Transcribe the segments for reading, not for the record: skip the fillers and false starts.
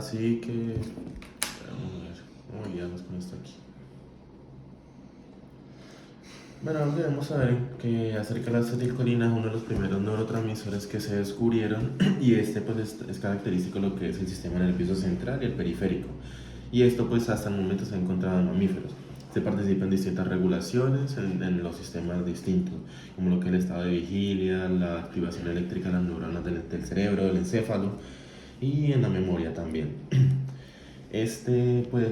Así que vamos a ver cómo guiamos con esto aquí. Bueno, algo que debemos saber que acerca de la acetilcolina es uno de los primeros neurotransmisores que se descubrieron y pues es característico de lo que es el sistema nervioso central y el periférico. Y esto pues hasta el momento se ha encontrado en mamíferos. Se participa en distintas regulaciones en los sistemas distintos, como lo que es el estado de vigilia, la activación eléctrica de las neuronas del cerebro, del encéfalo y en la memoria también. Pues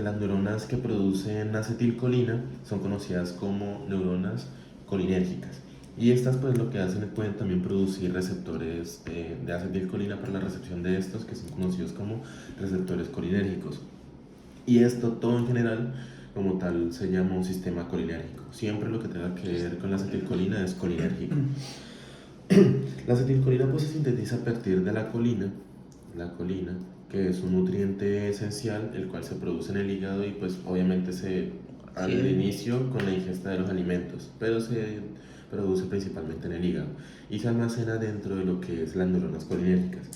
las neuronas que producen acetilcolina son conocidas como neuronas colinérgicas. Y estas pues lo que hacen es pueden también producir receptores de acetilcolina para la recepción de estos que son conocidos como receptores colinérgicos. Y esto todo en general como tal se llama un sistema colinérgico. Siempre lo que tenga que ver con la acetilcolina es colinérgico. La acetilcolina pues se sintetiza a partir de la colina, que es un nutriente esencial, el cual se produce en el hígado y pues obviamente al inicio con la ingesta de los alimentos, pero se produce principalmente en el hígado y se almacena dentro de lo que es las neuronas colinérgicas.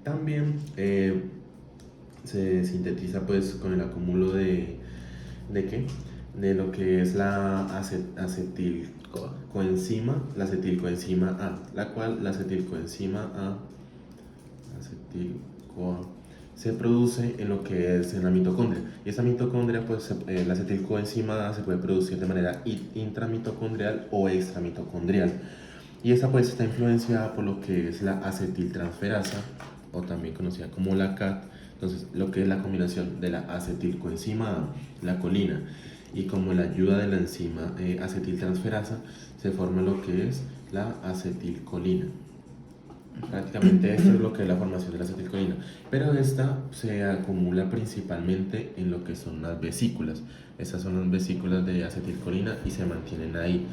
También se sintetiza pues con el acúmulo ¿de qué? De lo que es la acetilcoenzima A, la cual la acetilcoenzima A se produce en lo que es en la mitocondria. Y esa mitocondria, pues la acetilcoenzima A se puede producir de manera intramitocondrial o extramitocondrial. Y esta pues está influenciada por lo que es la acetiltransferasa, o también conocida como la CAT. Entonces, lo que es la combinación de la acetilcoenzima A, la colina, y como la ayuda de la enzima acetiltransferasa, se forma lo que es la acetilcolina. Prácticamente esto es lo que es la formación de la acetilcolina, pero esta se acumula principalmente en lo que son las vesículas. Estas son las vesículas de acetilcolina y se mantienen ahí.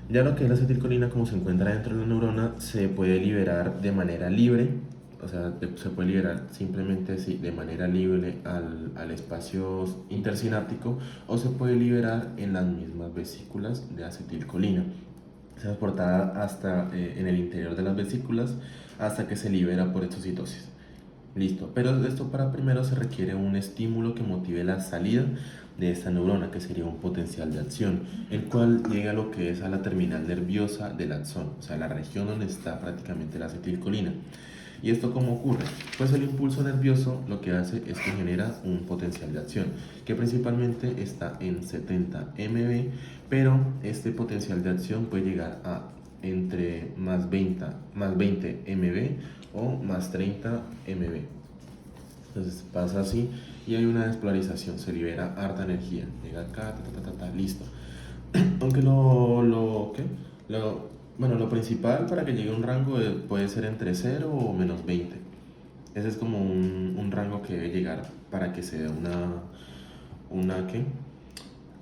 Ya lo que es la acetilcolina, como se encuentra dentro de la neurona, se puede liberar de manera libre, o sea, se puede liberar simplemente de manera libre al espacio intersináptico, o se puede liberar en las mismas vesículas de acetilcolina. Es transportada hasta en el interior de las vesículas hasta que se libera por exocitosis. Listo, pero esto para primero se requiere un estímulo que motive la salida de esta neurona, que sería un potencial de acción, el cual llega a lo que es a la terminal nerviosa del axón, o sea, la región donde está prácticamente la acetilcolina. ¿Y esto cómo ocurre? Pues el impulso nervioso lo que hace es que genera un potencial de acción, que principalmente está en 70 MB, pero este potencial de acción puede llegar a entre más 20 MB o más 30 MB. Entonces pasa así y hay una despolarización, se libera harta energía, llega acá, listo. Aunque lo principal para que llegue a un rango puede ser entre 0 o menos 20. Ese es como un rango que debe llegar para que se dé ¿qué?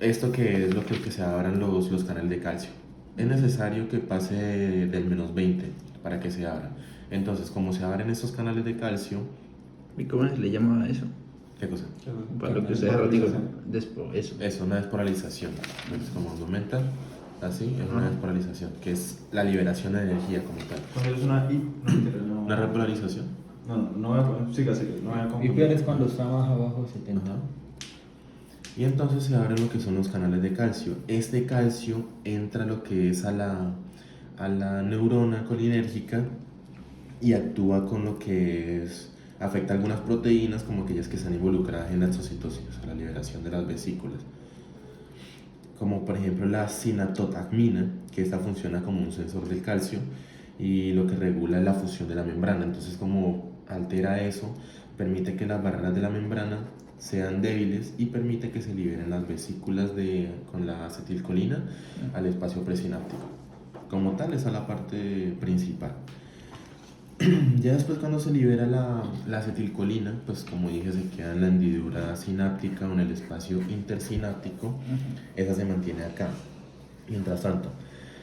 Esto que es lo que se abran los canales de calcio. Es necesario que pase del menos 20 para que se abran. Entonces, como se abren estos canales de calcio... ¿Y cómo se le llama a eso? ¿Qué cosa? Para lo que usted digo, eso. Es una despolarización. Entonces, como aumenta, así, es una despolarización, que es la liberación de energía como tal. Cuando es ¿Una repolarización? Siga, no voy a Y confundir. peor es cuando está más abajo de 70. Ajá. Y entonces se abren lo que son los canales de calcio. Este calcio entra lo que es a la neurona colinérgica y actúa con lo que afecta algunas proteínas como aquellas que están involucradas en la exocitosis, o sea, la liberación de las vesículas. Como por ejemplo la sinaptotagmina, que esta funciona como un sensor del calcio y lo que regula es la fusión de la membrana. Entonces, como altera eso, permite que las barreras de la membrana sean débiles y permite que se liberen las vesículas con la acetilcolina al espacio presináptico. Como tal, esa es la parte principal. Ya después, cuando se libera la acetilcolina, pues como dije, se queda en la hendidura sináptica o en el espacio intersináptico. Esa se mantiene acá. Mientras tanto,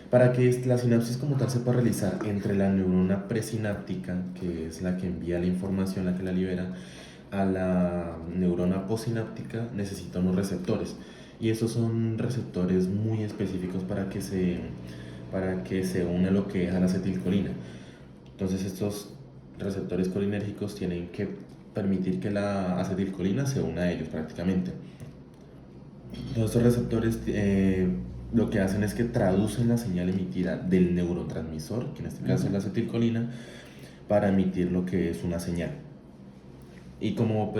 para que la sinapsis como tal se pueda realizar entre la neurona presináptica, que es la que envía la información, la que la libera, a la neurona postsináptica, necesita unos receptores. Y esos son receptores muy específicos para que se une lo que es a la acetilcolina. Entonces estos receptores colinérgicos tienen que permitir que la acetilcolina se una a ellos prácticamente. Estos receptores lo que hacen es que traducen la señal emitida del neurotransmisor, que en este caso es la acetilcolina, para emitir lo que es una señal. Y como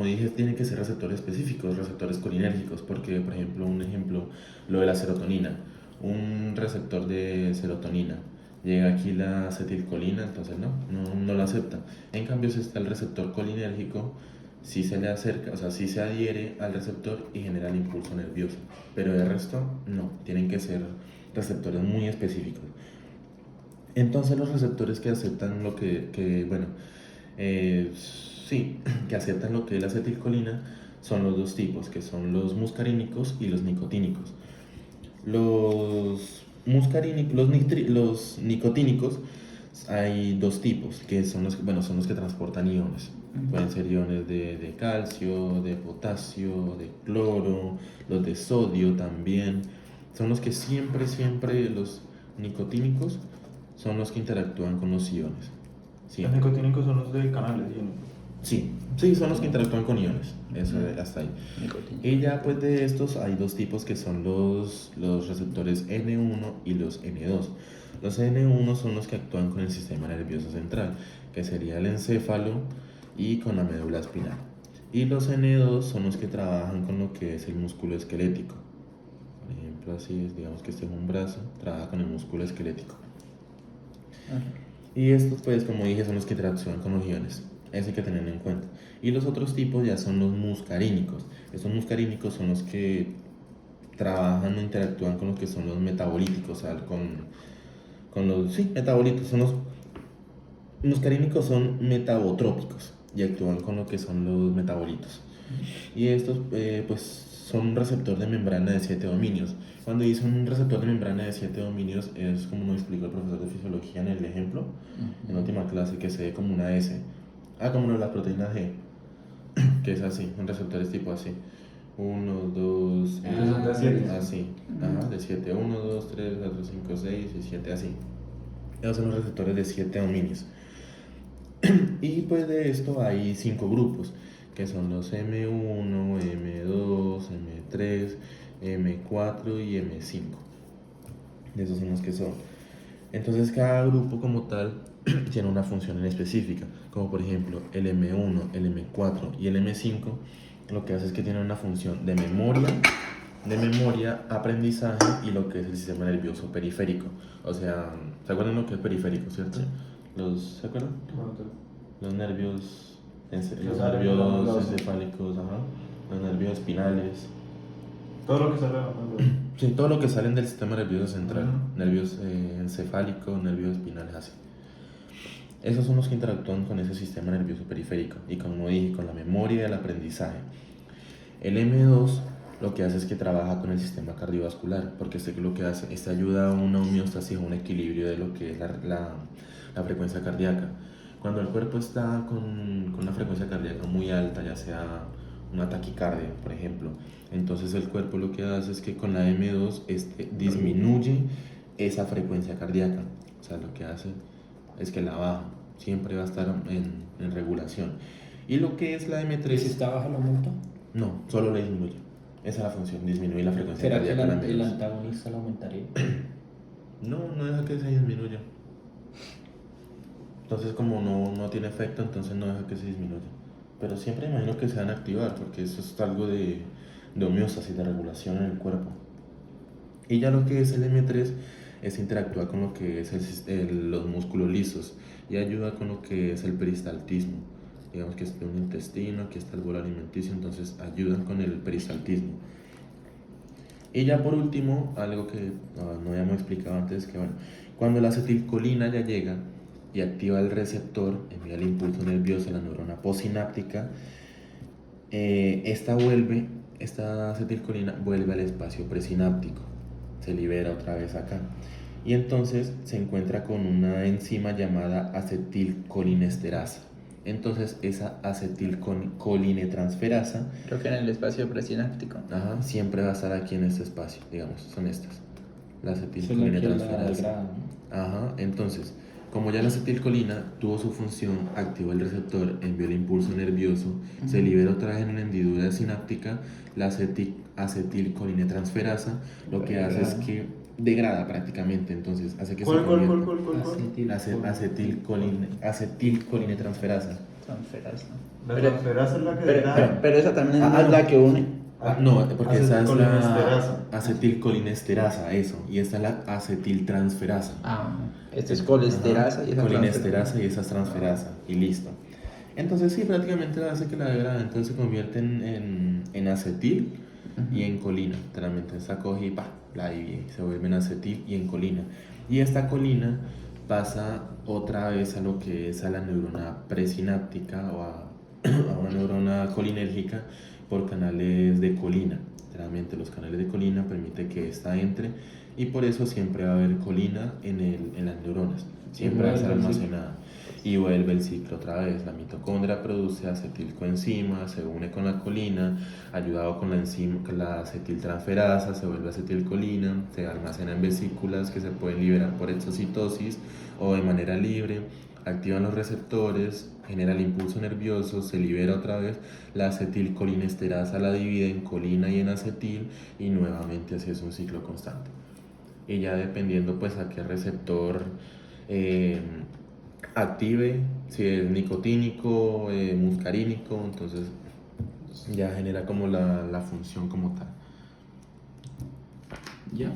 dije, tienen que ser receptores específicos, receptores colinérgicos, porque, por ejemplo, un ejemplo, lo de la serotonina, un receptor de serotonina, llega aquí la acetilcolina, entonces no lo acepta. En cambio, si está el receptor colinérgico, sí se le acerca, o sea, sí se adhiere al receptor y genera el impulso nervioso, pero de resto, no, tienen que ser receptores muy específicos. Entonces, los receptores que aceptan sí, que aceptan lo que es la acetilcolina son los dos tipos, que son los muscarínicos y los nicotínicos. Los nicotínicos hay dos tipos, que son los que transportan iones. Pueden ser iones de calcio, de potasio, de cloro, los de sodio también. Son los que siempre los nicotínicos son los que interactúan con los iones. Los Siempre. nicotínicos son los de canales, Sí, son los que interactúan con iones. Eso hasta ahí. Nicotina. Y ya pues de estos hay dos tipos que son los receptores N1 y los N2. Los N1 son los que actúan con el sistema nervioso central, que sería el encéfalo y con la médula espinal. Y los N2 son los que trabajan con lo que es el músculo esquelético. Por ejemplo, así digamos que este es un brazo, trabaja con el músculo esquelético. Y estos, pues, como dije, son los que interactúan con los iones. Eso hay que tenerlo en cuenta. Y los otros tipos ya son los muscarínicos. Estos muscarínicos son los que trabajan o interactúan con lo que son los metabolíticos, o sea, con los... Sí, metabolitos. Los muscarínicos son metabotrópicos y actúan con lo que son los metabolitos. Y estos, pues, son un receptor de membrana de 7 dominios. Cuando dice un receptor de membrana de 7 dominios, es como nos explicó el profesor de fisiología en el ejemplo, en la última clase, que se ve como una S. Como no, la proteína G, que es así, un receptor es tipo así. 1, 2, de 7. así, de 7. 1, 2, 3, 4, 5, 6 y 7, así. Esos son los receptores de 7 dominios. Y pues de esto hay 5 grupos, que son los M1, M2, M3, M4 y M5. Esos son los que son. Entonces cada grupo como tal tiene una función en específica, como por ejemplo el M1, el M4 y el M5, lo que hace es que tienen una función de memoria, aprendizaje y lo que es el sistema nervioso periférico. O sea, ¿se acuerdan lo que es periférico, cierto? Sí. ¿Se acuerdan? Los nervios, los Claro, nervios los- encefálicos, los nervios espinales. Todo lo que sale Sí, todo lo que salen del sistema nervioso central, Ujú. nervios encefálicos, nervios espinales, así. Esos son los que interactúan con ese sistema nervioso periférico y, como dije, con la memoria y el aprendizaje. El M2 lo que hace es que trabaja con el sistema cardiovascular, porque lo que hace es ayuda a una homeostasis, a un equilibrio de lo que es la frecuencia cardíaca. Cuando el cuerpo está con una frecuencia cardíaca muy alta, ya sea una taquicardia, por ejemplo, entonces el cuerpo lo que hace es que con la M2 disminuye esa frecuencia cardíaca. O sea, lo que hace es que la baja, siempre va a estar en regulación. Y lo que es la M3... ¿Y si está baja la multa? No, solo le disminuye. Esa es la función, disminuye la frecuencia ¿Será que cardíaca. el antagonista lo aumentaría? No deja que se disminuya. Entonces, como no tiene efecto, entonces no deja que se disminuya. Pero siempre imagino que se van a activar, porque eso es algo de homeostasis, de regulación en el cuerpo. Y ya lo que es el M3 es interactuar con lo que es los músculos lisos y ayuda con lo que es el peristaltismo. Digamos que está un intestino, aquí está el bolo alimenticio, entonces ayudan con el peristaltismo. Y ya por último, algo que no habíamos explicado antes, que bueno, cuando la acetilcolina ya llega y activa el receptor, envía el impulso nervioso a la neurona postsináptica, esta acetilcolina vuelve al espacio presináptico, se libera otra vez acá. Y entonces se encuentra con una enzima llamada acetilcolinesterasa. Entonces esa acetilcolinetransferasa, Creo que en el espacio presináptico. siempre va a estar aquí en este espacio, digamos, son estas. La Eso es lo que la acetilcolinetransferasa. degrada, ¿no? Entonces, Como ya la acetilcolina tuvo su función, activó el receptor, envió el impulso nervioso, se libera otra vez en una hendidura sináptica, la acetilcolinetransferasa, lo que hace es que degrada prácticamente, entonces hace que se ¿Cuál? convierta. Acetilcolinetransferasa. Transferasa. La Pero- transferasa es la que Pero, degrada. pero esa también Ah, es no. la que une. No, porque esa es la Acetilcolinesterasa. acetilcolinesterasa, eso, y esta es la acetiltransferasa. Ah, esta es colesterasa y esa Colinesterasa y esa es transferasa, y listo. Entonces sí, prácticamente hace que la degrada, entonces se convierte en acetil y en colina. Literalmente esta coge y la divide, se vuelve en acetil y en colina. Y esta colina pasa otra vez a lo que es a la neurona presináptica o a una neurona colinérgica por canales de colina. Literalmente los canales de colina permiten que esta entre y por eso siempre va a haber colina en las neuronas, siempre va a estar almacenada. Y vuelve el ciclo otra vez. La mitocondria produce acetilcoenzima, se une con la colina, ayudado con la enzima, con la acetiltransferasa, se vuelve acetilcolina, se almacena en vesículas que se pueden liberar por exocitosis o de manera libre, activan los receptores, genera el impulso nervioso, se libera otra vez, la acetilcolinesterasa la divide en colina y en acetil y nuevamente así es un ciclo constante. Y ya dependiendo pues a qué receptor active, si es nicotínico, muscarínico, entonces ya genera como la función como tal.